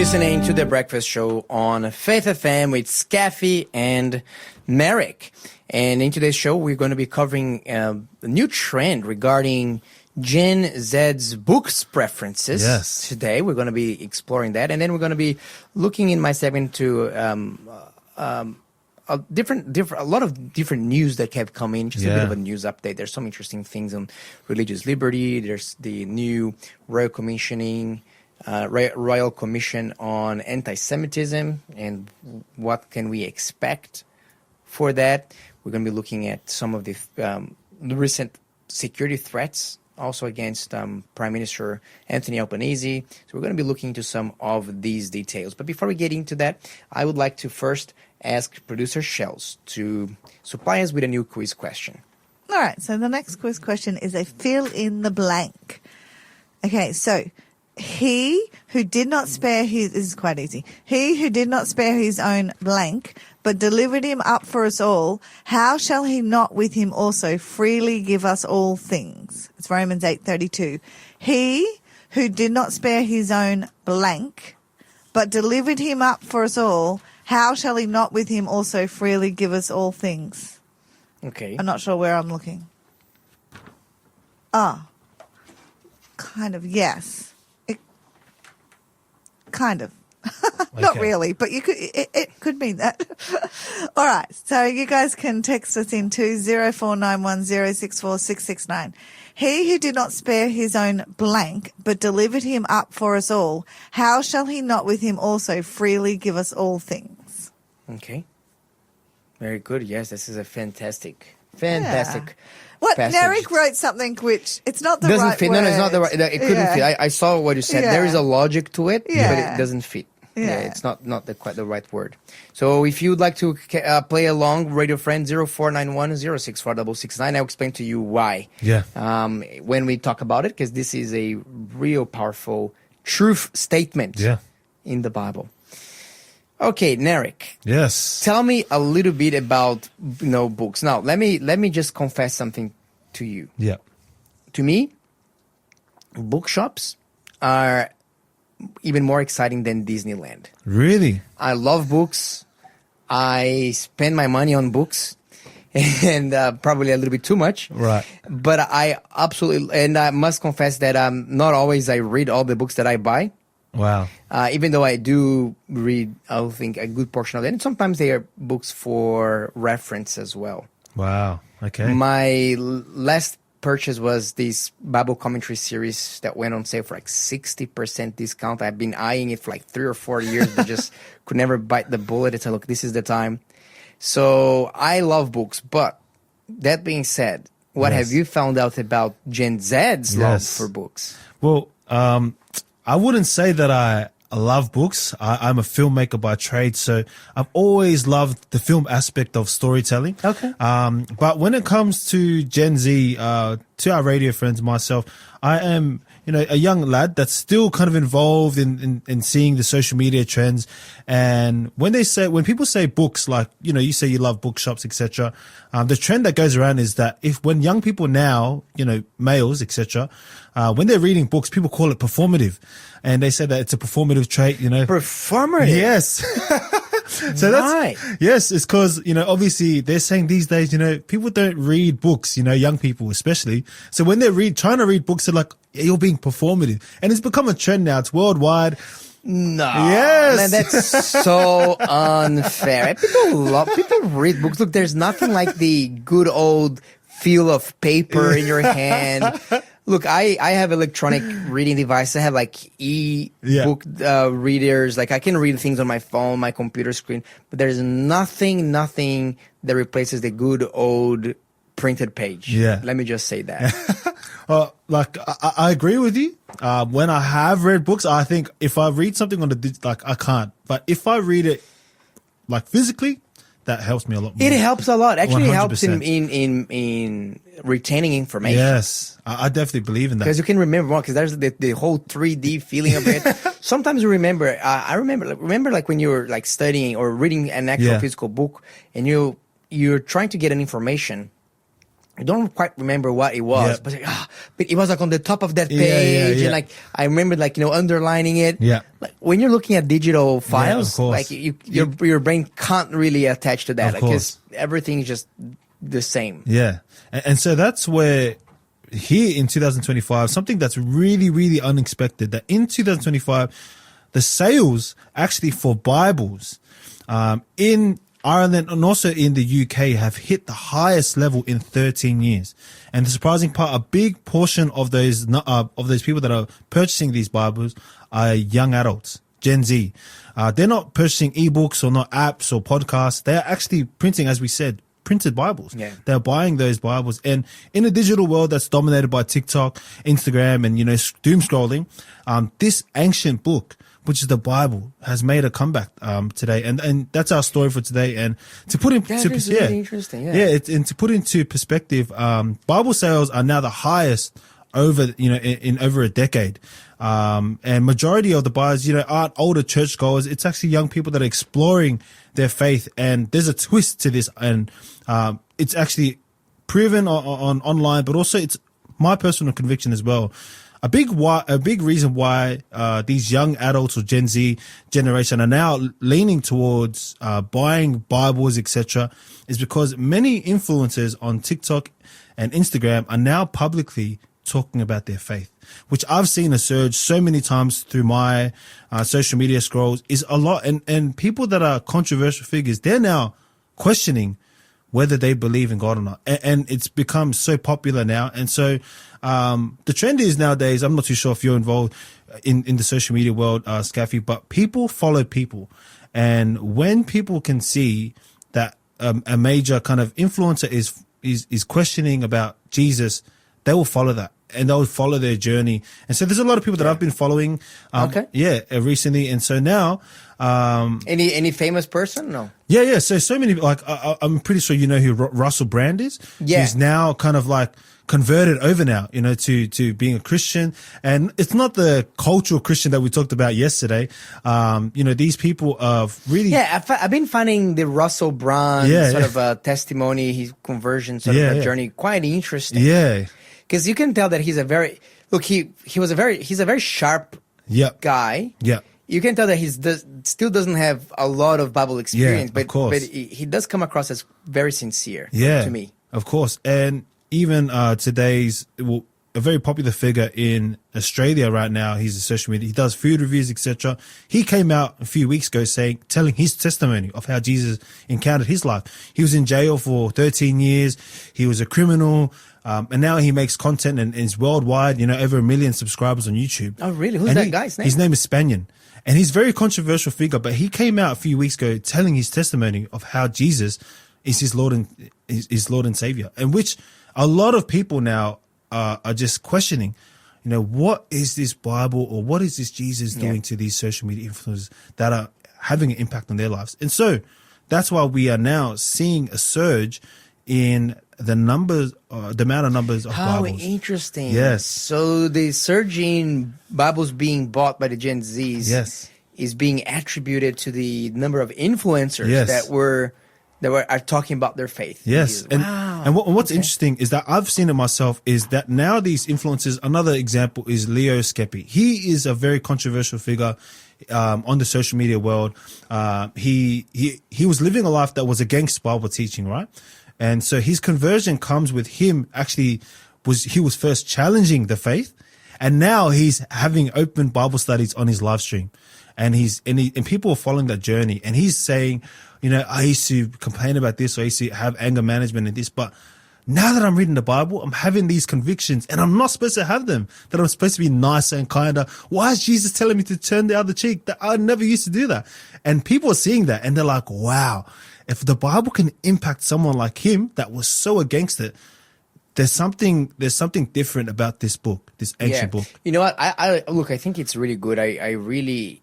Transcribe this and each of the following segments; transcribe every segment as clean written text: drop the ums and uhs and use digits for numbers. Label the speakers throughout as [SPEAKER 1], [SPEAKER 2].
[SPEAKER 1] listening to The Breakfast Show on Faith FM with Skafy and Merrick. And in today's show, we're going to be covering a new trend regarding Gen Z's books preferences.
[SPEAKER 2] Yes.
[SPEAKER 1] Today, we're going to be exploring that. And then we're going to be looking in my segment to a lot of different news that kept coming. Just a bit of a news update. There's some interesting things on religious liberty. There's the new Royal Commission on anti-Semitism and what can we expect for that. We're going to be looking at some of the recent security threats also against Prime Minister Anthony Albanese. So we're going to be looking into some of these details. But before we get into that, I would like to first ask producer Shells to supply us with a new quiz question.
[SPEAKER 3] All right, so the next quiz question is a fill in the blank. Okay, so he who did not spare his, this is quite easy. He who did not spare his own blank, but delivered him up for us all, how shall he not with him also freely give us all things? It's Romans 8:32. He who did not spare his own blank, but delivered him up for us all, how shall he not with him also freely give us all things?
[SPEAKER 1] Okay.
[SPEAKER 3] I'm not sure where I'm looking. Kind of, yes. Kind of. Not really, but you could. It could mean that. All right. So you guys can text us in to 0491064669. He who did not spare his own blank, but delivered him up for us all, how shall he not with him also freely give us all things?
[SPEAKER 1] Okay. Very good. Yes, this is a fantastic.
[SPEAKER 3] What,
[SPEAKER 1] passage.
[SPEAKER 3] Narek wrote something which, it's not the
[SPEAKER 1] doesn't
[SPEAKER 3] right
[SPEAKER 1] fit.
[SPEAKER 3] word.
[SPEAKER 1] No, it's not the right. It couldn't fit. I saw what you said.
[SPEAKER 3] Yeah.
[SPEAKER 1] There is a logic to it, but
[SPEAKER 3] Yeah.
[SPEAKER 1] it doesn't fit.
[SPEAKER 3] Yeah.
[SPEAKER 1] It's not quite the right word. So if you would like to play along, radio friend 0491064669, I'll explain to you why.
[SPEAKER 2] Yeah.
[SPEAKER 1] When we talk about it, because this is a real powerful truth statement.
[SPEAKER 2] Yeah.
[SPEAKER 1] In the Bible. Okay, Narek.
[SPEAKER 2] Yes.
[SPEAKER 1] Tell me a little bit about books. Now, let me just confess something to you.
[SPEAKER 2] Yeah.
[SPEAKER 1] To me, bookshops are even more exciting than Disneyland.
[SPEAKER 2] Really?
[SPEAKER 1] I love books. I spend my money on books, and probably a little bit too much.
[SPEAKER 2] Right.
[SPEAKER 1] But I absolutely, and I must confess that not always I read all the books that I buy.
[SPEAKER 2] Wow.
[SPEAKER 1] Even though I do read, I think, a good portion of it. And sometimes they are books for reference as well.
[SPEAKER 2] Wow. Okay.
[SPEAKER 1] My last purchase was this Bible commentary series that went on sale for like 60% discount. I've been eyeing it for like 3 or 4 years, but just could never bite the bullet. It's like, look, this is the time. So I love books. But that being said, what have you found out about Gen Z's love for books?
[SPEAKER 2] Well, I wouldn't say that I love books. I'm a filmmaker by trade, so I've always loved the film aspect of storytelling.
[SPEAKER 1] Okay.
[SPEAKER 2] But when it comes to Gen Z, to our radio friends, myself, I am, a young lad that's still kind of involved in seeing the social media trends. And when people say books, like, you say you love bookshops, etc. The trend that goes around is that when young people now, males, etc., when they're reading books, people call it performative. And they say that it's a performative trait,
[SPEAKER 1] Performative?
[SPEAKER 2] Yes. So yes, it's because, obviously they're saying these days, people don't read books, young people especially. So when they're trying to read books, they're like, you're being performative. And it's become a trend now. It's worldwide.
[SPEAKER 1] No.
[SPEAKER 2] Yes.
[SPEAKER 1] Man, that's so unfair. People read books. Look, there's nothing like the good old feel of paper in your hand. Look, I have electronic reading device. I have like e-book readers. Like I can read things on my phone, my computer screen, but there's nothing that replaces the good old printed page.
[SPEAKER 2] Yeah.
[SPEAKER 1] Let me just say that.
[SPEAKER 2] I agree with you. When I have read books, I think if I read something on I can't. But if I read it like physically, that helps me a lot more.
[SPEAKER 1] It helps a lot. Actually,
[SPEAKER 2] 100%.
[SPEAKER 1] It helps in retaining information.
[SPEAKER 2] Yes, I definitely believe in that.
[SPEAKER 1] Because you can remember more, because there's the whole 3D feeling of it. Sometimes you remember, I remember like when you were like studying or reading an actual physical book and you're trying to get an information I don't quite remember what it was,
[SPEAKER 2] Yeah.
[SPEAKER 1] but but it was like on the top of that
[SPEAKER 2] Yeah,
[SPEAKER 1] page,
[SPEAKER 2] yeah.
[SPEAKER 1] and like I remember like underlining it.
[SPEAKER 2] Yeah.
[SPEAKER 1] Like when you're looking at digital files,
[SPEAKER 2] course.
[SPEAKER 1] like your brain can't really attach to that
[SPEAKER 2] Of course.
[SPEAKER 1] because everything is just the same.
[SPEAKER 2] Yeah. And so that's where here in 2025, something that's really, really unexpected, that in 2025, the sales actually for Bibles in Ireland and also in the UK have hit the highest level in 13 years. And the surprising part, a big portion of those people that are purchasing these Bibles are young adults, Gen Z. They're not purchasing ebooks or not apps or podcasts. They're actually printing, as we said, printed Bibles.
[SPEAKER 1] Yeah.
[SPEAKER 2] They're buying those Bibles. And in a digital world that's dominated by TikTok, Instagram, and, doom scrolling, this ancient book, which is the Bible, has made a comeback today, and that's our story for today. And to put in,
[SPEAKER 1] That is really interesting.
[SPEAKER 2] and to put into perspective, Bible sales are now the highest over in over a decade, and majority of the buyers aren't older churchgoers. It's actually young people that are exploring their faith, and there's a twist to this, and it's actually proven on online, but also it's my personal conviction as well. A big reason why these young adults or Gen Z generation are now leaning towards buying Bibles, etc., is because many influencers on TikTok and Instagram are now publicly talking about their faith, which I've seen a surge so many times through my social media scrolls, is a lot. And people that are controversial figures, they're now questioning whether they believe in God or not. And it's become so popular now. And so the trend is nowadays, I'm not too sure if you're involved in the social media world, Skafy, but people follow people. And when people can see that a major kind of influencer is questioning about Jesus, they will follow that. And they'll follow their journey. And so there's a lot of people that I've been following. Recently. And so now,
[SPEAKER 1] Any famous person? No.
[SPEAKER 2] Yeah. So many, like, I'm pretty sure you know who Russell Brand is.
[SPEAKER 1] Yeah.
[SPEAKER 2] He's now kind of like converted over now, to being a Christian. And it's not the cultural Christian that we talked about yesterday. These people are really.
[SPEAKER 1] Yeah, I've been finding the Russell Brand sort of a testimony, his conversion sort of a journey quite interesting.
[SPEAKER 2] Yeah.
[SPEAKER 1] Because you can tell that he's a very he's a very sharp guy.
[SPEAKER 2] Yeah.
[SPEAKER 1] You can tell that still doesn't have a lot of Bible experience,
[SPEAKER 2] of course.
[SPEAKER 1] but he does come across as very sincere.
[SPEAKER 2] Yeah,
[SPEAKER 1] to me,
[SPEAKER 2] of course. And even today's a very popular figure in Australia right now. He's a social media. He does food reviews, etc. He came out a few weeks ago telling his testimony of how Jesus encountered his life. He was in jail for 13 years. He was a criminal. And now he makes content and is worldwide, over 1 million subscribers on YouTube.
[SPEAKER 1] Oh, really? Who's that guy's name?
[SPEAKER 2] His name is Spanian. And he's a very controversial figure, but he came out a few weeks ago telling his testimony of how Jesus is his Lord and Savior, and which a lot of people now are just questioning, what is this Bible or what is this Jesus doing to these social media influencers that are having an impact on their lives? And so that's why we are now seeing a surge in the amount of numbers of
[SPEAKER 1] How
[SPEAKER 2] Bibles.
[SPEAKER 1] interesting.
[SPEAKER 2] Yes.
[SPEAKER 1] So the surge in Bibles being bought by the Gen Zs is being attributed to the number of influencers that are talking about their faith.
[SPEAKER 2] Yes.
[SPEAKER 1] Wow.
[SPEAKER 2] And what's interesting is that I've seen it myself, is that now these influencers, another example is Leo Skafy. He is a very controversial figure on the social media world. He was living a life that was against Bible teaching, right? And so his conversion comes with him he was first challenging the faith, and now he's having open Bible studies on his live stream. And people are following that journey. And he's saying, I used to complain about this, or I used to have anger management and this, but now that I'm reading the Bible, I'm having these convictions, and I'm not supposed to have them, that I'm supposed to be nicer and kinder. Why is Jesus telling me to turn the other cheek? That I never used to do that. And people are seeing that, and they're like, wow, if the Bible can impact someone like him that was so against it, there's something different about this book, this ancient book.
[SPEAKER 1] You know what? I look, I think it's really good. I really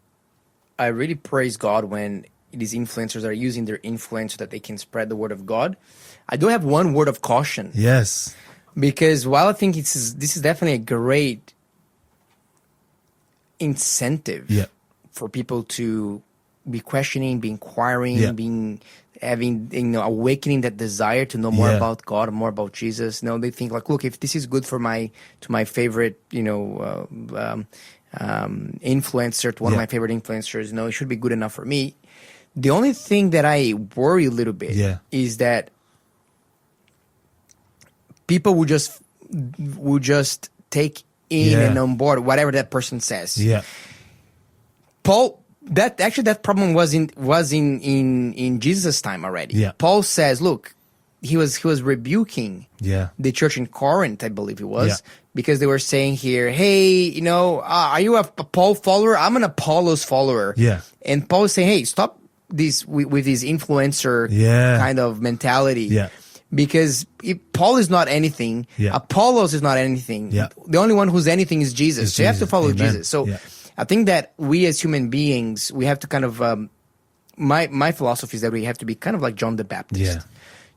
[SPEAKER 1] praise God when these influencers are using their influence so that they can spread the word of God. I do have one word of caution.
[SPEAKER 2] Yes.
[SPEAKER 1] Because while I think this is definitely a great incentive for people to be questioning, be inquiring,
[SPEAKER 2] Yeah.
[SPEAKER 1] having awakening that desire to know more
[SPEAKER 2] Yeah.
[SPEAKER 1] about God, more about Jesus. No, they think like, look, if this is good for my favorite influencer, to one of
[SPEAKER 2] Yeah.
[SPEAKER 1] my favorite influencers, it should be good enough for me. The only thing that I worry a little bit
[SPEAKER 2] Yeah.
[SPEAKER 1] is that people would just take in
[SPEAKER 2] Yeah.
[SPEAKER 1] and on board whatever that person says.
[SPEAKER 2] Yeah.
[SPEAKER 1] Paul, that problem was in Jesus' time already.
[SPEAKER 2] Yeah.
[SPEAKER 1] Paul says, look, he was rebuking
[SPEAKER 2] Yeah.
[SPEAKER 1] the church in Corinth, I believe it was,
[SPEAKER 2] Yeah.
[SPEAKER 1] because they were saying here, hey, are you a Paul follower? I'm an Apollos follower.
[SPEAKER 2] Yeah.
[SPEAKER 1] And Paul is saying, hey, stop this with this influencer
[SPEAKER 2] Yeah.
[SPEAKER 1] kind of mentality.
[SPEAKER 2] Yeah.
[SPEAKER 1] Because Paul is not anything.
[SPEAKER 2] Yeah.
[SPEAKER 1] Apollos is not anything.
[SPEAKER 2] Yeah.
[SPEAKER 1] The only one who's anything is Jesus.
[SPEAKER 2] Is
[SPEAKER 1] So you have to
[SPEAKER 2] Jesus.
[SPEAKER 1] follow
[SPEAKER 2] Amen.
[SPEAKER 1] Jesus. So
[SPEAKER 2] Yeah.
[SPEAKER 1] I think that we as human beings, we have to kind of, my philosophy is that we have to be kind of like John the Baptist.
[SPEAKER 2] Yeah.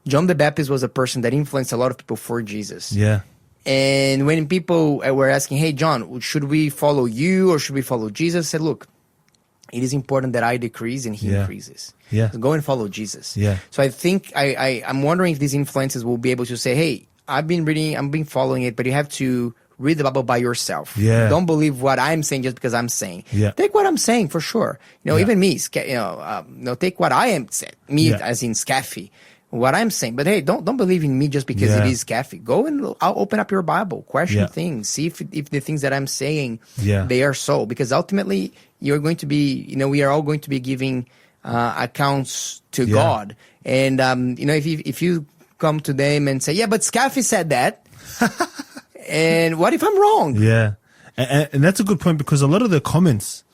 [SPEAKER 1] John the Baptist was a person that influenced a lot of people for Jesus.
[SPEAKER 2] Yeah.
[SPEAKER 1] And when people were asking, hey, John, should we follow you or should we follow Jesus? I said, look, it is important that I decrease and he
[SPEAKER 2] Yeah.
[SPEAKER 1] increases.
[SPEAKER 2] Yeah.
[SPEAKER 1] So go and follow Jesus.
[SPEAKER 2] Yeah.
[SPEAKER 1] So I think I'm wondering if these influencers will be able to say, hey, I've been following it, but you have to read the Bible by yourself.
[SPEAKER 2] Yeah.
[SPEAKER 1] Don't believe what I'm saying just because I'm saying.
[SPEAKER 2] Yeah.
[SPEAKER 1] Take what I'm saying for sure.
[SPEAKER 2] Yeah.
[SPEAKER 1] Even me, take what I am saying. Me
[SPEAKER 2] Yeah.
[SPEAKER 1] as in Skafy. What I'm saying, but hey, don't believe in me just because
[SPEAKER 2] Yeah.
[SPEAKER 1] it is Skafy. Go and I'll open up your Bible, question
[SPEAKER 2] Yeah.
[SPEAKER 1] things, see if the things that I'm saying
[SPEAKER 2] Yeah.
[SPEAKER 1] they are so. Because ultimately, you're going to be, we are all going to be giving accounts to
[SPEAKER 2] Yeah.
[SPEAKER 1] God. And if you come to them and say, yeah, but Skafy said that, and what if I'm wrong?
[SPEAKER 2] Yeah. And that's a good point, because a lot of the comments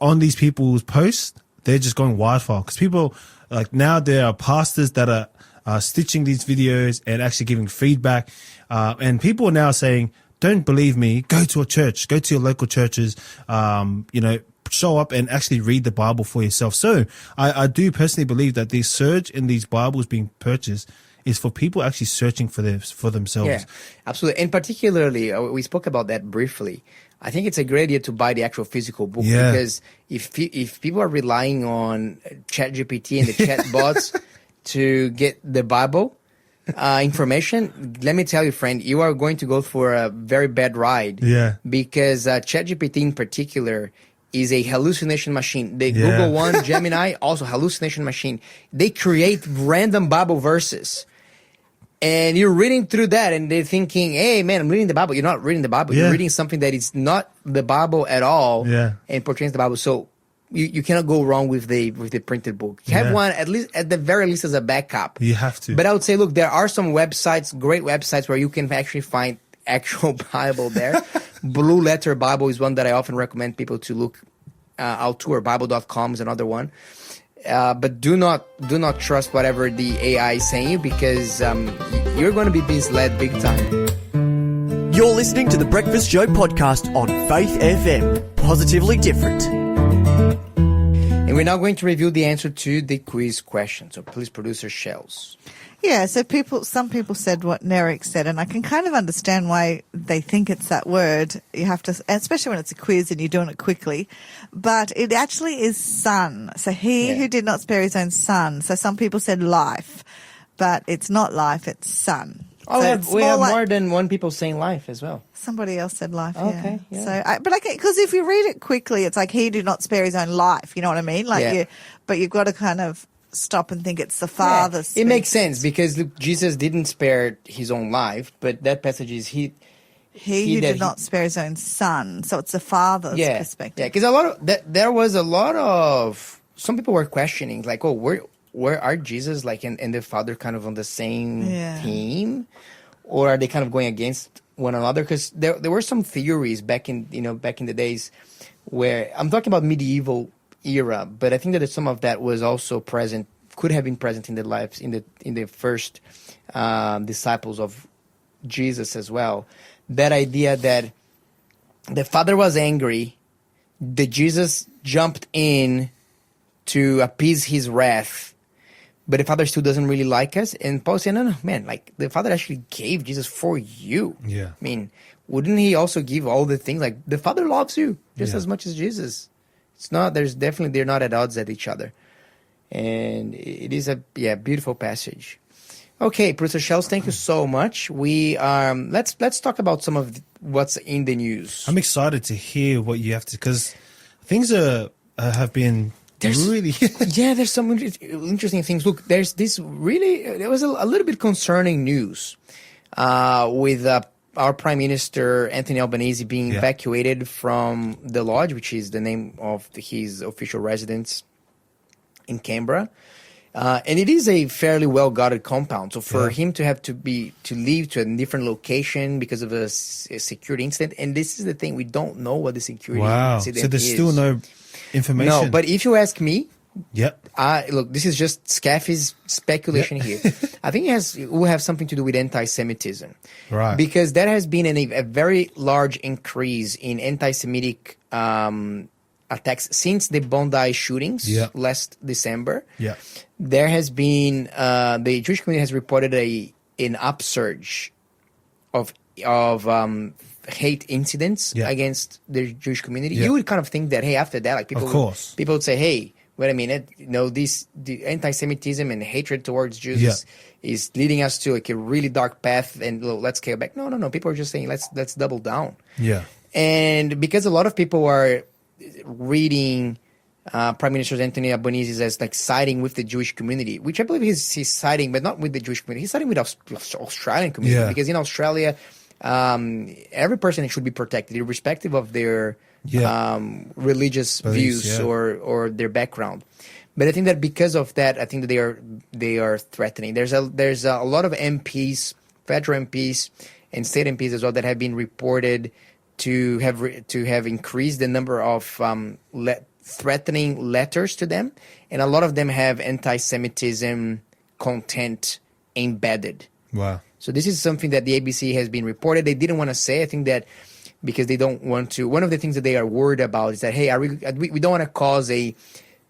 [SPEAKER 2] on these people's posts, they're just going wildfire, because people, like, now there are pastors that are stitching these videos and actually giving feedback. And people are now saying, don't believe me, go to a church, go to your local churches, show up and actually read the Bible for yourself. So I do personally believe that the surge in these Bibles being purchased is for people actually searching for themselves.
[SPEAKER 1] Yeah, absolutely. And particularly, we spoke about that briefly. I think it's a great idea to buy the actual physical book,
[SPEAKER 2] Yeah.
[SPEAKER 1] because if people are relying on ChatGPT and the chat bots to get the Bible information, let me tell you, friend, you are going to go for a very bad ride.
[SPEAKER 2] Yeah.
[SPEAKER 1] Because ChatGPT in particular is a hallucination machine. The
[SPEAKER 2] Yeah.
[SPEAKER 1] Google one, Gemini, also hallucination machine. They create random Bible verses. And you're reading through that and they're thinking, hey, man, I'm reading the Bible. You're not reading the Bible.
[SPEAKER 2] Yeah.
[SPEAKER 1] You're reading something that is not the Bible at all.
[SPEAKER 2] Yeah.
[SPEAKER 1] And portrays the Bible. So you cannot go wrong with the printed book. Have
[SPEAKER 2] Yeah.
[SPEAKER 1] one, at the very least, as a backup.
[SPEAKER 2] You have to.
[SPEAKER 1] But I would say, look, there are some websites, great websites, where you can actually find actual Bible there. Blue Letter Bible is one that I often recommend people to look out to, or Bible.com is another one. But do not trust whatever the AI is saying, because you're going to be misled big time.
[SPEAKER 4] You're listening to the Breakfast Show podcast on Faith FM. Positively different.
[SPEAKER 1] And we're now going to review the answer to the quiz question. So please, producer Shells.
[SPEAKER 3] Yeah, so some people said what Nerek said, and I can kind of understand why they think it's that word. You have to, especially when it's a quiz and you're doing it quickly. But it actually is son. So he who did not spare his own son. So some people said life, but it's not life, it's son.
[SPEAKER 1] Oh,
[SPEAKER 3] So
[SPEAKER 1] we have
[SPEAKER 3] like-
[SPEAKER 1] more than one people saying life as well.
[SPEAKER 3] Somebody else said life.
[SPEAKER 1] Okay,
[SPEAKER 3] Yeah.
[SPEAKER 1] yeah.
[SPEAKER 3] So, because if you read it quickly, it's like he did not spare his own life. You know what I mean? Like
[SPEAKER 1] Yeah.
[SPEAKER 3] but you've got to kind of stop and think it's the Father.
[SPEAKER 1] It makes sense, because look, Jesus didn't spare his own life, but that passage is
[SPEAKER 3] He
[SPEAKER 1] he
[SPEAKER 3] who
[SPEAKER 1] that
[SPEAKER 3] did
[SPEAKER 1] he-
[SPEAKER 3] not spare his own son. So it's the Father's perspective.
[SPEAKER 1] Yeah, because there was a lot of, some people were questioning, like, oh, where are Jesus like and the Father kind of on the same team, or are they kind of going against one another? Because there were some theories back in the days, where I'm talking about medieval era, but I think that some of that was also present, could have been present in the lives in the first disciples of Jesus as well. That idea that the Father was angry, that Jesus jumped in to appease his wrath, but the Father still doesn't really like us. And Paul said, no, man, like the Father actually gave Jesus for you.
[SPEAKER 2] Yeah.
[SPEAKER 1] I mean, wouldn't he also give all the things? Like the Father loves you just
[SPEAKER 2] Yeah.
[SPEAKER 1] as much as Jesus. It's not. There's definitely they're not at odds at each other, and it is a beautiful passage. Okay, Professor Shells, thank you so much. We let's talk about some of what's in the news.
[SPEAKER 2] I'm excited to hear what you have to, because things have been really.
[SPEAKER 1] There's some interesting things. Look, there was a little bit concerning news with our Prime Minister Anthony Albanese being evacuated from the lodge, which is the name of his official residence in Canberra. And it is a fairly well-guarded compound. So for him to have to leave to a different location because of a security incident, and this is the thing, we don't know what the security incident is.
[SPEAKER 2] So there's still no information.
[SPEAKER 1] No, but if you ask me,
[SPEAKER 2] look,
[SPEAKER 1] this is just Skafy's speculation here. I think it will have something to do with anti-Semitism.
[SPEAKER 2] Right.
[SPEAKER 1] Because there has been a very large increase in anti-Semitic attacks since the Bondi shootings last December.
[SPEAKER 2] Yeah.
[SPEAKER 1] There has been the Jewish community has reported an upsurge of hate incidents against the Jewish community. You would kind of think that, hey, after that, like people would say, hey, wait a minute, the anti-Semitism and hatred towards Jews is leading us to like a really dark path, and let's scale back. No. People are just saying let's double down.
[SPEAKER 2] Yeah.
[SPEAKER 1] And because a lot of people are reading Prime Minister Anthony Albanese as like siding with the Jewish community, which I believe he's siding, but not with the Jewish community. He's siding with Australian community because in Australia, every person should be protected, irrespective of their religious views or their background. But I think that because of that, I think that they are threatening. There's a lot of MPs, federal MPs, and state MPs as well that have been reported to have increased the number of threatening letters to them, and a lot of them have anti-Semitism content embedded.
[SPEAKER 2] Wow.
[SPEAKER 1] So this is something that the ABC has been reported. They didn't want to say. I think that because they don't want to. One of the things that they are worried about is that, hey, we don't want to cause a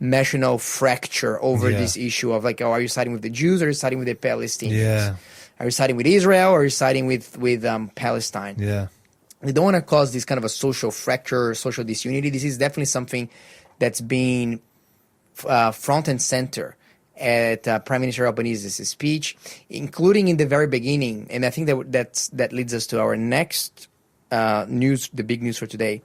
[SPEAKER 1] national fracture over this issue of like, are you siding with the Jews or are you siding with the Palestinians?
[SPEAKER 2] Yeah.
[SPEAKER 1] Are you siding with Israel or are you siding with Palestine?
[SPEAKER 2] Yeah.
[SPEAKER 1] We don't want to cause this kind of a social fracture, social disunity. This is definitely something that's been front and center at Prime Minister Albanese's speech, including in the very beginning. And I think that leads us to our next news, the big news for today,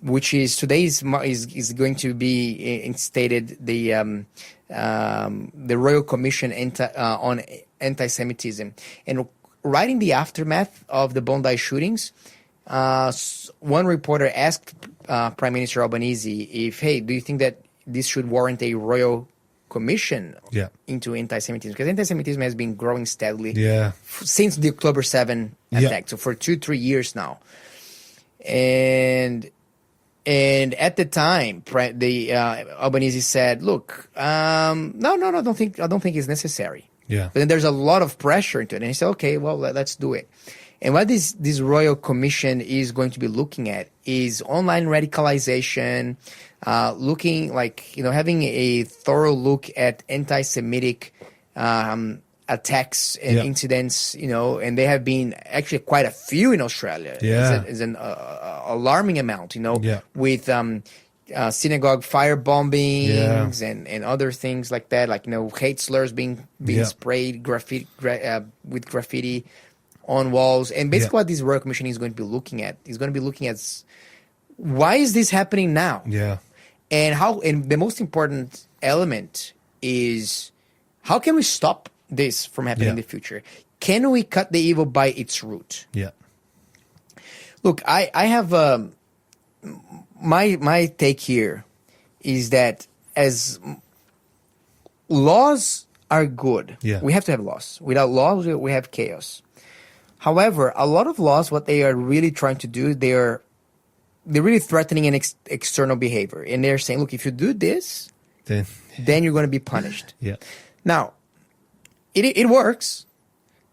[SPEAKER 1] which is today is going to be instated the Royal Commission on Anti-Semitism. And right in the aftermath of the Bondi shootings, one reporter asked Prime Minister Albanese if, hey, do you think that this should warrant a royal commission into anti-Semitism? Because anti-Semitism has been growing steadily since the October 7 attack, so for 2-3 years now. And at the time, the Albanese said, "Look, no, I don't think it's necessary."
[SPEAKER 2] Yeah.
[SPEAKER 1] But then there's a lot of pressure into it, and he said, "Okay, well, let's do it." And what this Royal Commission is going to be looking at is online radicalization, looking like, having a thorough look at anti-Semitic attacks and incidents, and there have been actually quite a few in Australia. It's an alarming amount, with synagogue fire bombings and other things like that, like, hate slurs being sprayed with graffiti on walls. And basically what this Royal Commission is going to be looking at why is this happening now?
[SPEAKER 2] Yeah.
[SPEAKER 1] And the most important element is, how can we stop this from happening in the future? Can we cut the evil by its root?
[SPEAKER 2] Yeah.
[SPEAKER 1] Look, I have my take here is that as laws are good, we have to have laws. Without laws, we have chaos. However, a lot of laws, what they are really trying to do, they're really threatening an external behavior, and they're saying, look, if you do this, then you're going to be punished.
[SPEAKER 2] Yeah.
[SPEAKER 1] Now, it works.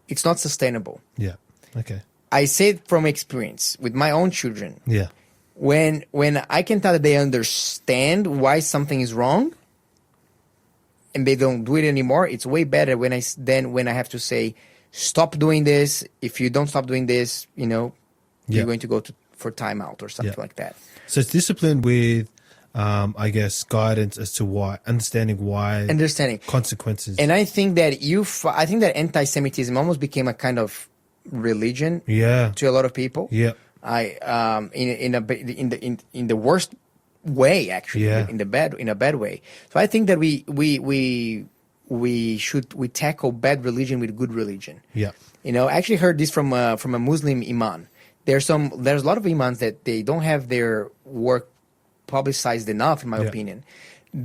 [SPEAKER 1] It's not sustainable.
[SPEAKER 2] Yeah. Okay.
[SPEAKER 1] I say it from experience with my own children.
[SPEAKER 2] Yeah.
[SPEAKER 1] When I can tell that they understand why something is wrong, and they don't do it anymore, it's way better when I have to say, stop doing this. If you don't stop doing this, you're going to go for timeout or something like that.
[SPEAKER 2] So it's discipline with I guess, guidance as to understanding consequences.
[SPEAKER 1] And I think that I think that anti-Semitism almost became a kind of religion to a lot of people.
[SPEAKER 2] Yeah.
[SPEAKER 1] In the worst way, actually, in a bad way. So I think that we tackle bad religion with good religion.
[SPEAKER 2] Yeah.
[SPEAKER 1] I actually heard this from a Muslim imam. There's a lot of imams that they don't have their work publicized enough, in my opinion,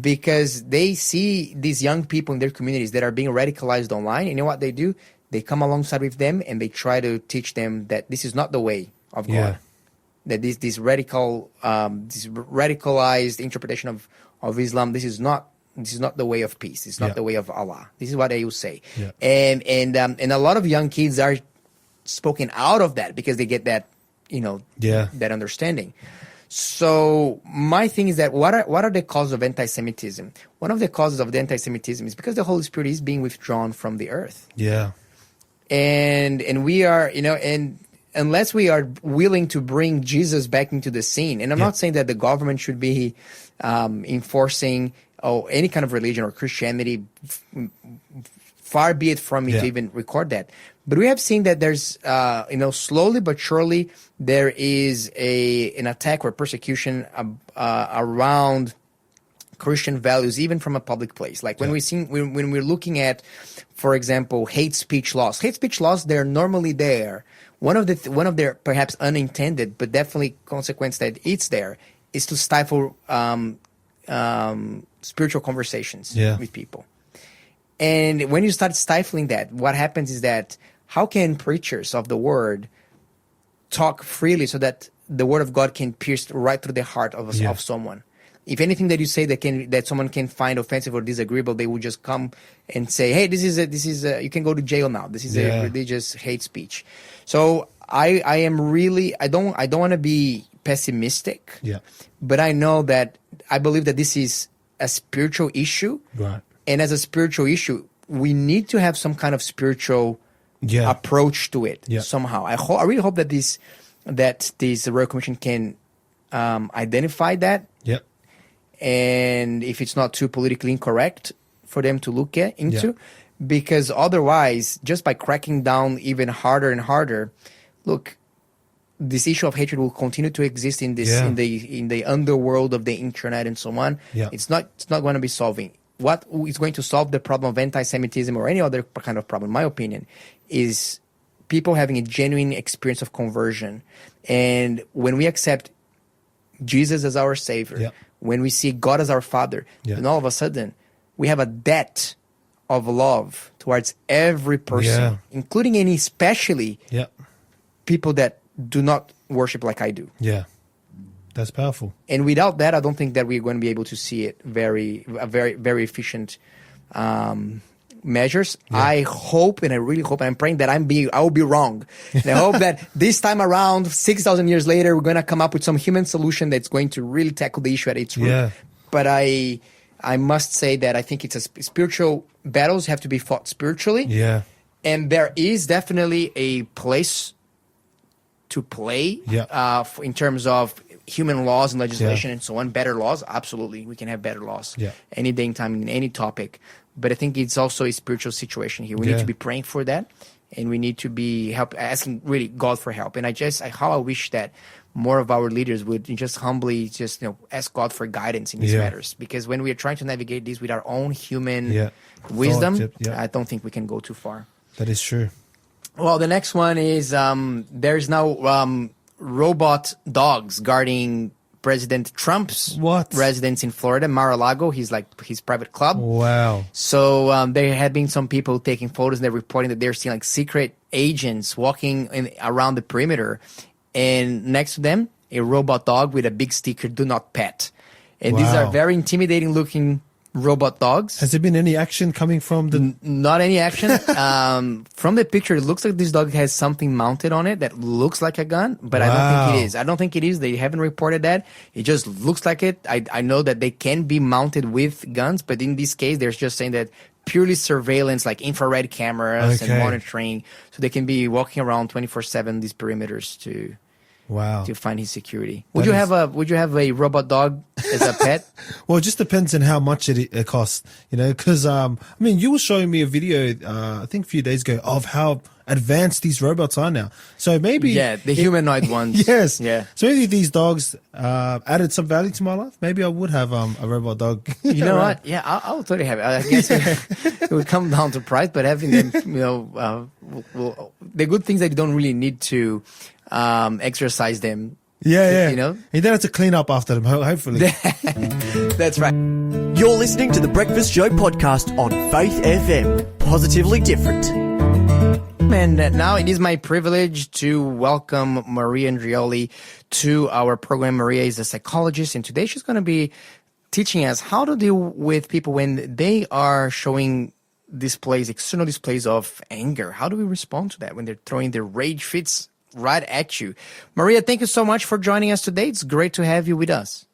[SPEAKER 1] because they see these young people in their communities that are being radicalized online. You know what they do? They come alongside with them and they try to teach them that this is not the way of God. That this radicalized interpretation of Islam, this is not the way of peace. It's not the way of Allah. This is what they will say.
[SPEAKER 2] Yeah.
[SPEAKER 1] And a lot of young kids are spoken out of that because they get that, that understanding. So my thing is that what are the causes of anti-Semitism? One of the causes of the anti-Semitism is because the Holy Spirit is being withdrawn from the earth.
[SPEAKER 2] Yeah.
[SPEAKER 1] And we are, and unless we are willing to bring Jesus back into the scene, and I'm not saying that the government should be enforcing any kind of religion or Christianity, far be it from me to even record that. But we have seen that there's, slowly but surely, there is an attack or persecution around Christian values, even from a public place. Like when we're looking at, for example, hate speech laws. Hate speech laws, they're normally there. One of their perhaps unintended, but definitely consequence that it's there, is to stifle spiritual conversations with people. And when you start stifling that, what happens is that how can preachers of the word talk freely so that the word of God can pierce right through the heart of someone? If anything that you say that someone can find offensive or disagreeable, they would just come and say, "Hey, this is you can go to jail now. This is a religious hate speech." So I don't want to be pessimistic.
[SPEAKER 2] Yeah.
[SPEAKER 1] But I believe that this is a spiritual issue.
[SPEAKER 2] Right.
[SPEAKER 1] And as a spiritual issue, we need to have some kind of spiritual approach to it somehow. I really hope that this Royal Commission can identify that.
[SPEAKER 2] Yep.
[SPEAKER 1] And if it's not too politically incorrect for them to look into, because otherwise, just by cracking down even harder and harder, look, this issue of hatred will continue to exist in the underworld of the internet and so on. Yeah. It's not going to be solving. What is going to solve the problem of anti-Semitism or any other kind of problem, in my opinion, is people having a genuine experience of conversion. And when we accept Jesus as our Savior, when we see God as our Father, then all of a sudden we have a debt of love towards every person, including and especially people that do not worship like I do.
[SPEAKER 2] Yeah. That's powerful.
[SPEAKER 1] And without that, I don't think that we're going to be able to see it very, very efficient measures. Yeah. I hope, and I really hope, and I'm praying that I will be wrong. And I hope that this time around, 6,000 years later, we're going to come up with some human solution that's going to really tackle the issue at its root. Yeah. But I must say that I think it's spiritual battles have to be fought spiritually.
[SPEAKER 2] Yeah.
[SPEAKER 1] And there is definitely a place to play in terms of human laws and legislation and so on. Better laws, absolutely. We can have better laws any day and time in any topic. But I think it's also a spiritual situation here. We need to be praying for that, and we need to be asking really God for help. And I wish that more of our leaders would just humbly ask God for guidance in these matters. Because when we are trying to navigate this with our own human wisdom, I don't think we can go too far.
[SPEAKER 2] That is true.
[SPEAKER 1] Well, the next one is there's now robot dogs guarding President Trump's residence in Florida, Mar-a-Lago. He's like his private club.
[SPEAKER 2] Wow.
[SPEAKER 1] So there had been some people taking photos, and they're reporting that they're seeing like secret agents walking around the perimeter, and next to them, a robot dog with a big sticker, "Do not pet." And these are very intimidating looking robot dogs.
[SPEAKER 2] Has there been any action coming from the...
[SPEAKER 1] Not any action. From the picture, it looks like this dog has something mounted on it that looks like a gun, but I don't think it is. They haven't reported that. It just looks like it. I know that they can be mounted with guns, but in this case, they're just saying that purely surveillance, like infrared cameras and monitoring, so they can be walking around 24/7 these perimeters
[SPEAKER 2] Wow.
[SPEAKER 1] to find his security. Would you have a robot dog as a pet?
[SPEAKER 2] Well, it just depends on how much it costs, because, you were showing me a video, I think a few days ago, of how advanced these robots are now. So maybe.
[SPEAKER 1] Yeah, the humanoid ones.
[SPEAKER 2] Yes.
[SPEAKER 1] Yeah.
[SPEAKER 2] So maybe these dogs added some value to my life. Maybe I would have a robot dog.
[SPEAKER 1] You know what? Yeah, I'll totally have it. I guess it would come down to price, but having them, the good things that you don't really need to exercise them.
[SPEAKER 2] Yeah.
[SPEAKER 1] You know?
[SPEAKER 2] You don't have to clean up after them, hopefully.
[SPEAKER 1] That's right.
[SPEAKER 4] You're listening to the Breakfast Show podcast on Faith FM. Positively different.
[SPEAKER 1] And now it is my privilege to welcome Maria Andrioli to our program. Maria is a psychologist, and today she's going to be teaching us how to deal with people when they are showing external displays of anger. How do we respond to that when they're throwing their rage fits right at you? Maria, thank you so much for joining us today. It's great to have you with us.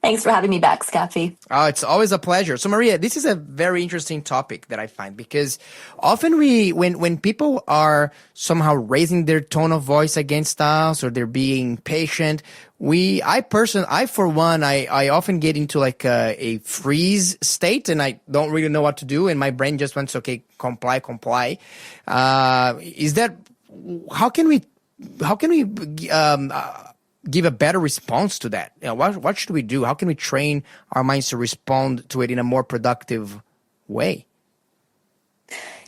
[SPEAKER 5] Thanks for having me back, Skafy.
[SPEAKER 1] Oh, it's always a pleasure. So, Maria, this is a very interesting topic that I find because often when people are somehow raising their tone of voice against us or they're being patient, I often get into like a freeze state and I don't really know what to do, and my brain just wants, okay, comply. How can we give a better response to that? What should we do? How can we train our minds to respond to it in a more productive way?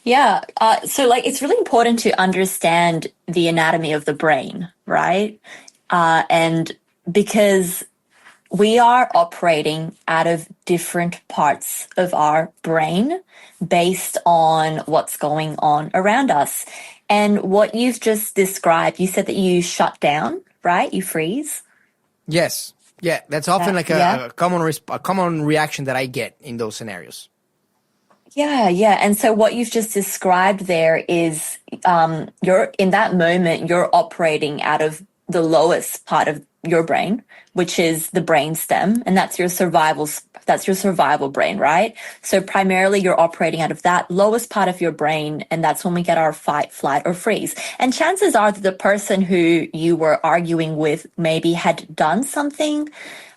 [SPEAKER 5] Yeah. So it's really important to understand the anatomy of the brain, right? And because we are operating out of different parts of our brain based on what's going on around us. And what you've just described, you said that you shut down, right? You freeze.
[SPEAKER 1] Yes. Yeah. That's often a common reaction that I get in those scenarios.
[SPEAKER 5] Yeah. And so what you've just described there is you're in that moment, you're operating out of the lowest part of your brain, which is the brain stem, and that's your survival brain, right? So primarily you're operating out of that lowest part of your brain, and that's when we get our fight, flight, or freeze. And chances are that the person who you were arguing with maybe had done something,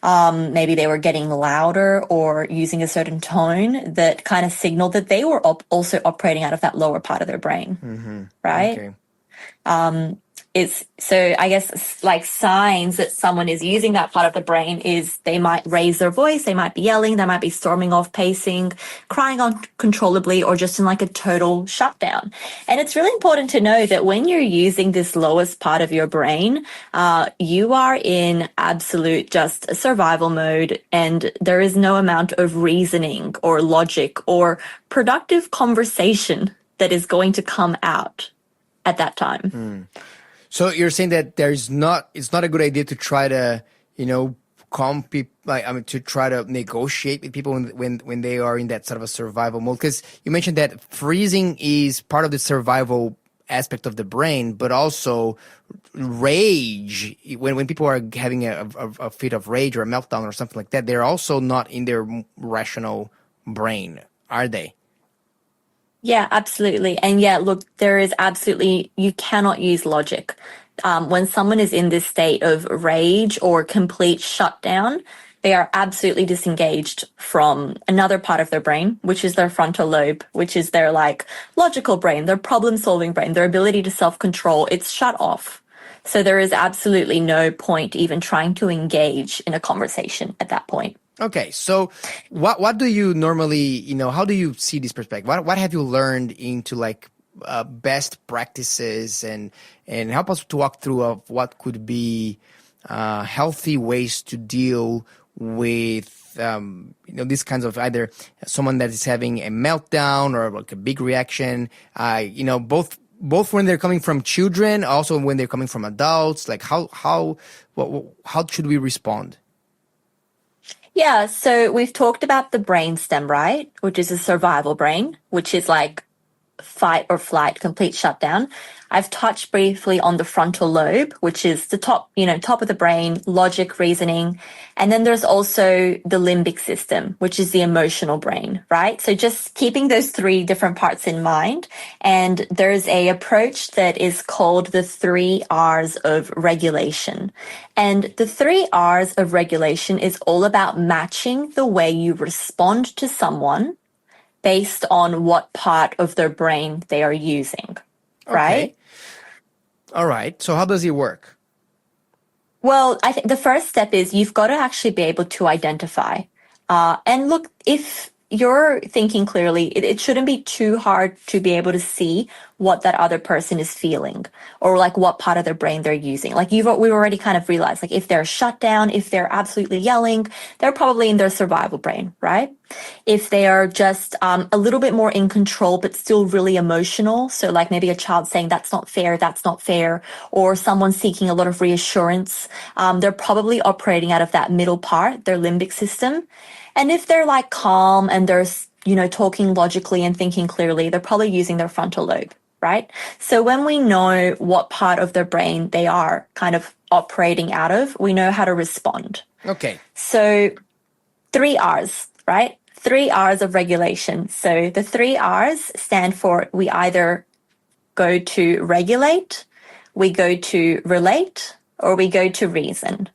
[SPEAKER 5] maybe they were getting louder or using a certain tone that kind of signaled that they were also operating out of that lower part of their brain, right? Okay. So I guess like signs that someone is using that part of the brain is they might raise their voice, they might be yelling, they might be storming off, pacing, crying uncontrollably, or just in like a total shutdown. And it's really important to know that when you're using this lowest part of your brain, you are in absolute just survival mode, and there is no amount of reasoning or logic or productive conversation that is going to come out at that time.
[SPEAKER 1] So you're saying that it's not a good idea to try to, calm people, to try to negotiate with people when they are in that sort of a survival mode? Because you mentioned that freezing is part of the survival aspect of the brain, but also rage. When people are having a fit of rage or a meltdown or something like that, they're also not in their rational brain, are they?
[SPEAKER 5] Yeah, absolutely. And yeah, look, you cannot use logic. When someone is in this state of rage or complete shutdown, they are absolutely disengaged from another part of their brain, which is their frontal lobe, which is their logical brain, their problem-solving brain, their ability to self-control. It's shut off. So there is absolutely no point even trying to engage in a conversation at that point.
[SPEAKER 1] Okay, so what do you normally, how do you see this perspective? What have you learned into best practices and help us to walk through of what could be healthy ways to deal with these kinds of either someone that is having a meltdown or a big reaction, both when they're coming from children, also when they're coming from adults. How should we respond?
[SPEAKER 5] Yeah, so we've talked about the brain stem, right? Which is a survival brain, which is fight or flight, complete shutdown. I've touched briefly on the frontal lobe, which is the top, top of the brain, logic, reasoning. And then there's also the limbic system, which is the emotional brain, right? So just keeping those three different parts in mind. And there's a approach that is called the 3 R's of regulation. And the 3 R's of regulation is all about matching the way you respond to someone based on what part of their brain they are using, right?
[SPEAKER 1] Okay. All right. So how does it work?
[SPEAKER 5] Well, I think the first step is you've got to actually be able to identify. And look, if you're thinking clearly, it shouldn't be too hard to be able to see what that other person is feeling or like what part of their brain they're using. Like we've already kind of realized, like if they're shut down, if they're absolutely yelling, they're probably in their survival brain, right? If they are just a little bit more in control, but still really emotional. So like maybe a child saying, that's not fair, or someone seeking a lot of reassurance. They're probably operating out of that middle part, their limbic system. And if they're like calm and they're, talking logically and thinking clearly, they're probably using their frontal lobe, right? So when we know what part of their brain they are kind of operating out of, we know how to respond.
[SPEAKER 1] Okay.
[SPEAKER 5] So 3 R's, right? 3 R's of regulation. So the 3 R's stand for we either go to regulate, we go to relate, or we go to reason.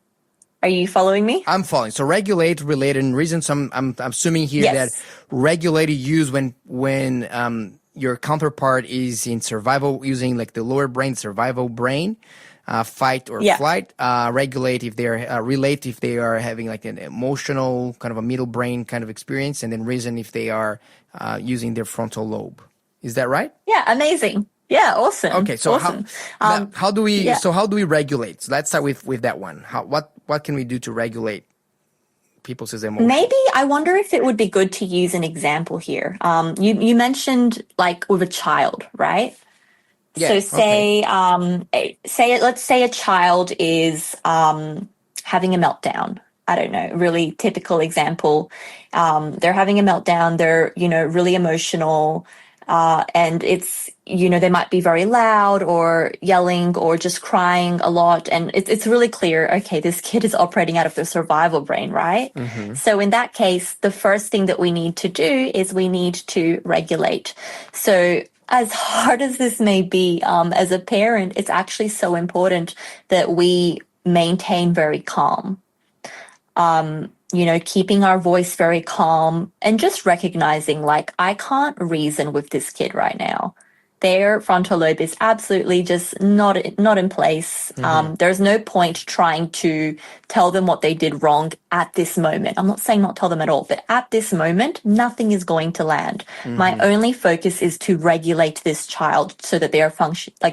[SPEAKER 5] Are you following me?
[SPEAKER 1] I'm following. So regulate, relate, and reason. So I'm assuming here
[SPEAKER 5] Yes.
[SPEAKER 1] that regulate is used when your counterpart is in survival, using like the lower brain, survival brain, fight or
[SPEAKER 5] Yeah.
[SPEAKER 1] flight. Regulate if they're relate if they are having like an emotional kind of a middle brain kind of experience, and then reason if they are using their frontal lobe. Is that right?
[SPEAKER 5] Yeah, amazing. Yeah, awesome.
[SPEAKER 1] Okay, so
[SPEAKER 5] awesome.
[SPEAKER 1] how do we
[SPEAKER 5] yeah.
[SPEAKER 1] so how do we regulate? So let's start with that one. What can we do to regulate people's emotions?
[SPEAKER 5] Maybe I wonder if it would be good to use an example here. You mentioned like with a child, right?
[SPEAKER 1] Yeah,
[SPEAKER 5] So let's say a child is having a meltdown. I don't know, really typical example. They're having a meltdown. They're, really emotional. And it's, they might be very loud or yelling or just crying a lot. And it's really clear, okay, this kid is operating out of their survival brain, right?
[SPEAKER 1] Mm-hmm.
[SPEAKER 5] So in that case, the first thing that we need to do is we need to regulate. So as hard as this may be, as a parent, it's actually so important that we maintain very calm. Keeping our voice very calm and just recognizing like, I can't reason with this kid right now. Their frontal lobe is absolutely just not in place. There's no point trying to tell them what they did wrong at this moment. I'm not saying not tell them at all, but at this moment, nothing is going to land. My only focus is to regulate this child so that they are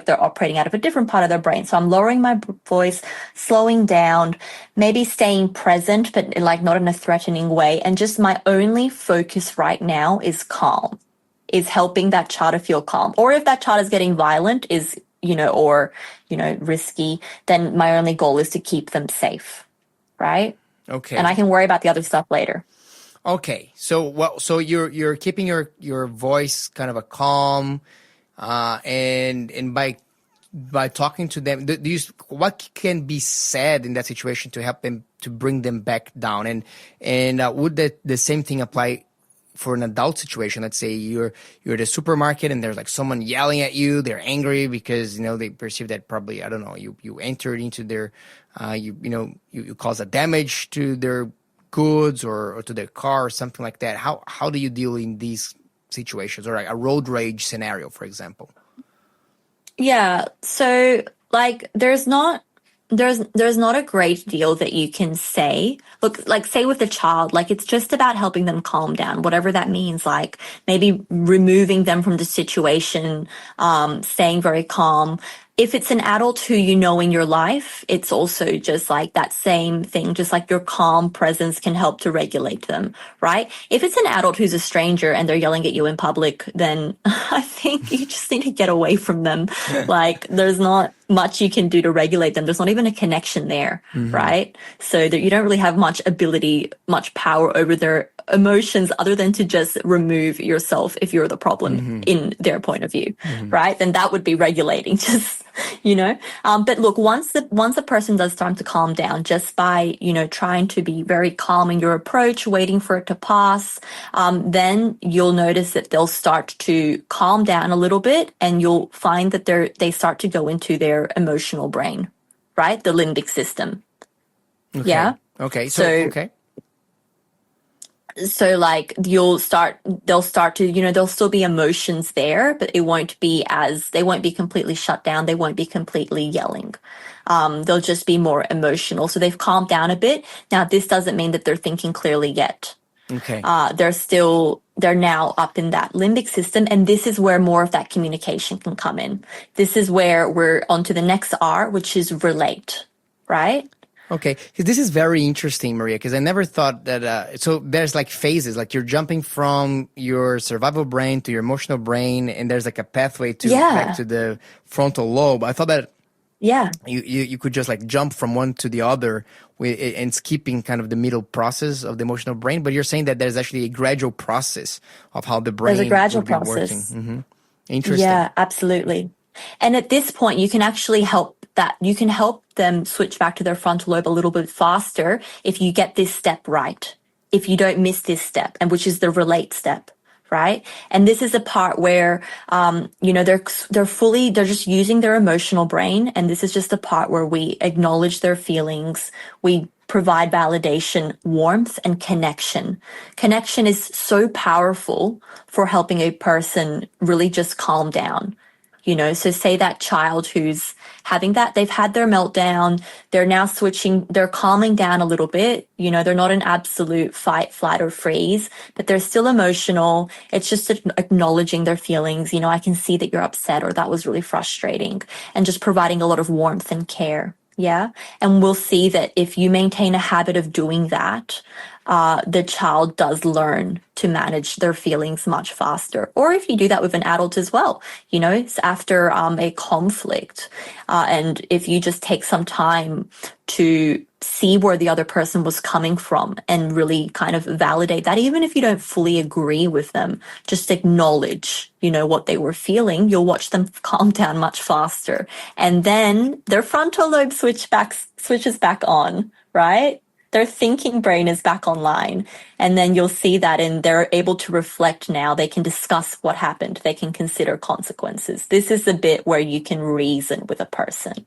[SPEAKER 5] they're operating out of a different part of their brain. So I'm lowering my voice, slowing down, maybe staying present, but like not in a threatening way. And just my only focus right now is calm. Is helping that child to feel calm. Or if that child is getting violent, risky, then my only goal is to keep them safe, right?
[SPEAKER 1] Okay.
[SPEAKER 5] And I can worry about the other stuff later.
[SPEAKER 1] Okay. So you're keeping your voice kind of a calm, and by talking to them, what can be said in that situation to help them to bring them back down? And would the same thing apply for an adult situation? Let's say you're at a supermarket and there's like someone yelling at you. They're angry because they perceive that probably, I don't know, you entered into their you cause a damage to their goods or to their car or something like that. How do you deal in these situations, or like a road rage scenario, for example?
[SPEAKER 5] Yeah. So like there's not a great deal that you can say. Look, like say with a child, like it's just about helping them calm down, whatever that means, like maybe removing them from the situation, staying very calm. If it's an adult who you know in your life, it's also just like that same thing, just like your calm presence can help to regulate them, right? If it's an adult who's a stranger and they're yelling at you in public, then I think you just need to get away from them. Like, there's not much you can do to regulate them. There's not even a connection there, right? So that you don't really have much ability, much power over their emotions other than to just remove yourself if you're the problem in their point of view, right? Then that would be regulating, just, but look, once a person does start to calm down, just by, trying to be very calm in your approach, waiting for it to pass, then you'll notice that they'll start to calm down a little bit, and you'll find that they start to go into their emotional brain, right? The limbic system.
[SPEAKER 1] Okay.
[SPEAKER 5] Yeah.
[SPEAKER 1] Okay.
[SPEAKER 5] So like they'll start to, there'll still be emotions there, but they won't be completely shut down. They won't be completely yelling. They'll just be more emotional. So they've calmed down a bit. Now, this doesn't mean that they're thinking clearly yet.
[SPEAKER 1] Okay.
[SPEAKER 5] They're now up in that limbic system. And this is where more of that communication can come in. This is where we're on to the next R, which is relate, right?
[SPEAKER 1] Okay, this is very interesting, Maria, because I never thought that. So there's like phases, like you're jumping from your survival brain to your emotional brain, and there's like a pathway to back to the frontal lobe. I thought that you could just like jump from one to the other and skipping kind of the middle process of the emotional brain. But you're saying that there's actually a gradual process of how the brain
[SPEAKER 5] there's a gradual
[SPEAKER 1] will be
[SPEAKER 5] process.
[SPEAKER 1] working. Interesting.
[SPEAKER 5] Yeah, absolutely. And at this point, you can actually help them switch back to their frontal lobe a little bit faster if you get this step right, if you don't miss this step, and which is the relate step, right? And this is a part where, they're just using their emotional brain. And this is just the part where we acknowledge their feelings. We provide validation, warmth, and connection. Connection is so powerful for helping a person really just calm down. So say that child who's having that, they've had their meltdown, they're now they're calming down a little bit. They're not in absolute fight, flight, or freeze, but they're still emotional. It's just acknowledging their feelings. I can see that you're upset, or that was really frustrating, and just providing a lot of warmth and care. Yeah. And we'll see that if you maintain a habit of doing that, the child does learn to manage their feelings much faster. Or if you do that with an adult as well, it's after a conflict. And if you just take some time to see where the other person was coming from and really kind of validate that, even if you don't fully agree with them, just acknowledge, what they were feeling, you'll watch them calm down much faster. And then their frontal lobe switches back on, right? Their thinking brain is back online. And then you'll see that, and they're able to reflect now. They can discuss what happened. They can consider consequences. This is the bit where you can reason with a person.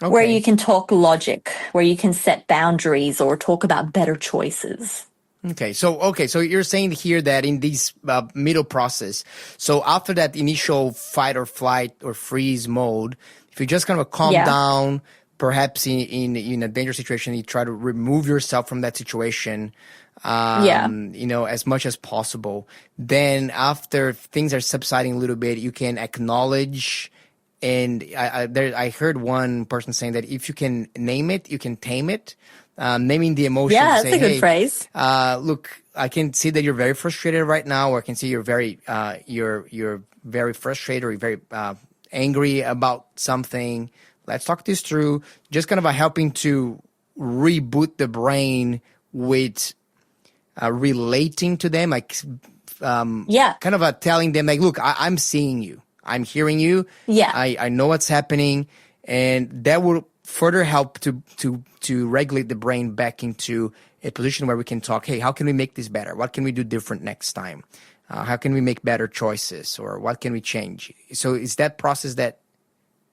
[SPEAKER 5] Okay. Where you can talk logic, where you can set boundaries or talk about better choices.
[SPEAKER 1] Okay, so you're saying here that in this middle process, so after that initial fight or flight or freeze mode, if you just kind of calm down, perhaps in a dangerous situation, you try to remove yourself from that situation, as much as possible. Then after things are subsiding a little bit, you can acknowledge. And I heard one person saying that if you can name it, you can tame it. Naming the emotion.
[SPEAKER 5] Yeah, that's a good phrase.
[SPEAKER 1] Look, I can see that you're very frustrated right now, or I can see you're very frustrated, or you're very angry about something. Let's talk this through. Just kind of helping to reboot the brain with relating to them, like kind of telling them, like, look, I'm seeing you. I'm hearing you.
[SPEAKER 5] Yeah.
[SPEAKER 1] I know what's happening, and that will further help to regulate the brain back into a position where we can talk, hey, how can we make this better? What can we do different next time? How can we make better choices, or what can we change? So is that process that,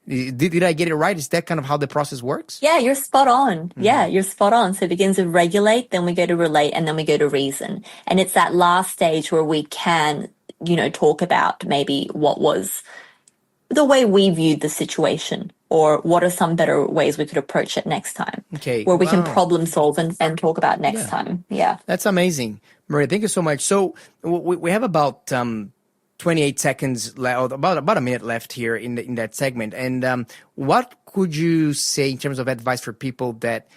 [SPEAKER 1] did I get it right? Is that kind of how the process works?
[SPEAKER 5] Yeah, you're spot on. Mm-hmm. Yeah, you're spot on. So it begins with regulate, then we go to relate, and then we go to reason. And it's that last stage where we can, talk about maybe what was the way we viewed the situation, or what are some better ways we could approach it next time.
[SPEAKER 1] Okay.
[SPEAKER 5] Where we can problem solve and talk about next time. Yeah.
[SPEAKER 1] That's amazing. Maria, thank you so much. So we have about 28 seconds left, about a minute left here in that segment. And what could you say in terms of advice for people that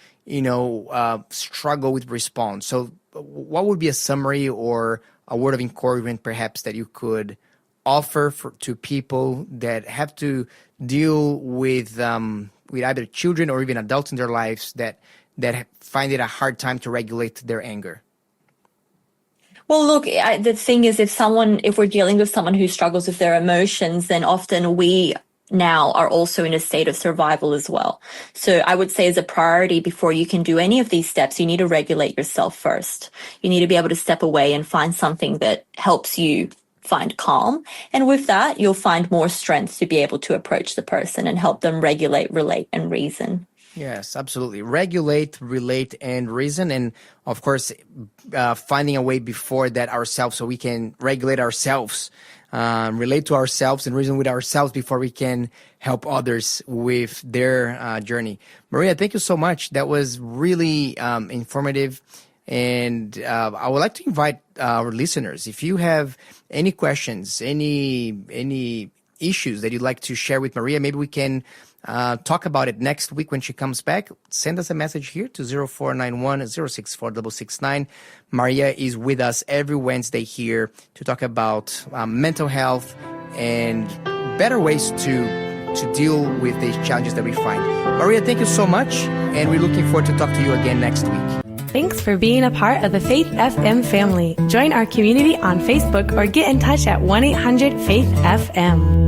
[SPEAKER 1] struggle with response? So, what would be a summary or a word of encouragement, perhaps, that you could offer to people that have to deal with either children or even adults in their lives that find it a hard time to regulate their anger?
[SPEAKER 5] Well, look, the thing is, if we're dealing with someone who struggles with their emotions, then often we now are also in a state of survival as well. So I would say as a priority, before you can do any of these steps, you need to regulate yourself first. You need to be able to step away and find something that helps you find calm. And with that, you'll find more strength to be able to approach the person and help them regulate, relate, and reason.
[SPEAKER 1] Yes, absolutely. Regulate, relate, and reason. And of course, finding a way before that ourselves so we can regulate ourselves, relate to ourselves and reason with ourselves before we can help others with their journey. Maria, thank you so much. That was really informative. And I would like to invite our listeners, if you have any questions, any issues that you'd like to share with Maria, maybe we can talk about it next week when she comes back. Send us a message here to 0491-064-669. Maria is with us every Wednesday here to talk about mental health and better ways to deal with these challenges that we find. Maria, thank you so much, and we're looking forward to talk to you again next week.
[SPEAKER 6] Thanks for being a part of the Faith FM family. Join our community on Facebook or get in touch at 1-800-FAITH-FM.